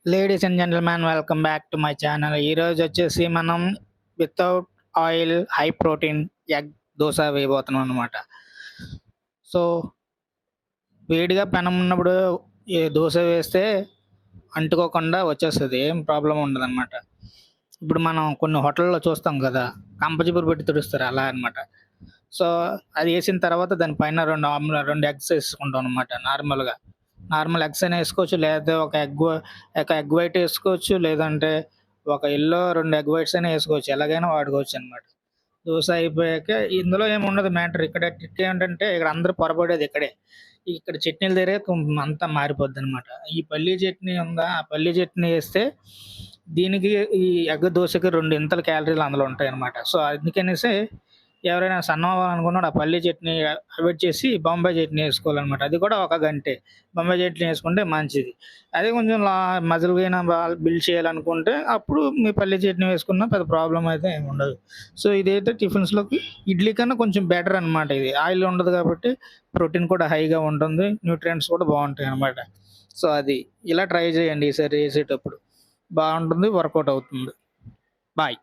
Ladies and gentlemen welcome back to my channel. ఈరోజు వచ్చేసి మనం without oil high protein egg dosa వేయబోతున్నాం అనమాట. సో, వేడిగా పెనం ఉన్నప్పుడు ఈ దోస వేస్తే అంటుకోకుండా వచ్చేస్తది. ఏం ప్రాబ్లమ్ ఉండదనమాట. ఇప్పుడు మనం కొన్ని హోటల్‌లో చూస్తాం కదా! కంపచిపురు పెట్టి తుడుస్తారు అలా అనమాట. సో, అది ఏసిన తర్వాత దాని పైన 2 ఎగ్స్ ఏసుకుంటాం అనమాట నార్మల్‌గా. నార్మల్ ఎగ్స్ అయినా ఏసుకోవచ్చు. లేతే ఒక ఎగ్ వైట్ ఏసుకోవచ్చు. లేదంటే ఒక యెల్లో 2 ఎగ్ వైట్స్ అయినా ఏసుకోవచ్చు. ఎలాగైనా వాడుకోవచ్చనమాట. దోస అయిపోయాక ఇందులో ఏముండదు మ్యాటర్. ఇక్కడ ట్రిక్ ఏంటంటే ఇక్కడ అందరూ పొరబడేది ఇక్కడే. ఇక్కడ చట్నీల దగ్గరే అంతా మారిపోద్దనమాట. ఈ పల్లీ చట్నీ ఉందా, ఆ పల్లీ చట్నీ ఏస్తే దీనికి ఈ ఎగ్ దోసకి 2 ఇంతల క్యాలరీలు అందులో ఉంటాయనమాట. సో, అందుకనేసి ఎవరైనా సన్నం అవ్వాలనుకున్నోడు ఆ పల్లీ చట్నీ అవాయిడ్ చేసి బొంబాయి చట్నీ ఏసుకోవాలనమాట. అది కూడా ఒక గంటే. బొంబాయి చట్నీ ఏసుకుంటే మంచిది. అదే కొంచెం మజిల్ గెయిన్ బిల్డ్ చేయాలనుకుంటే అప్పుడు మీ పల్లీ చట్నీ వేసుకున్నా పెద్ద ప్రాబ్లమ్ అయితే ఏమి ఉండదు. సో, ఇదైతే టిఫిన్స్‌లోకి ఇడ్లీ కన్నా కొంచెం బెటర్ అనమాట ఇది. ఆయిల్ ఉండదు కాబట్టి ప్రోటీన్ కూడా హైగా ఉంటుంది. న్యూట్రియంట్స్ కూడా బావుంటాయనమాట. సో, అది. ఇలా ట్రై చేయండి ఈసారి చేసేటప్పుడు. బావుంటుంది. వర్కౌట్ అవుతుంది. బాయ్.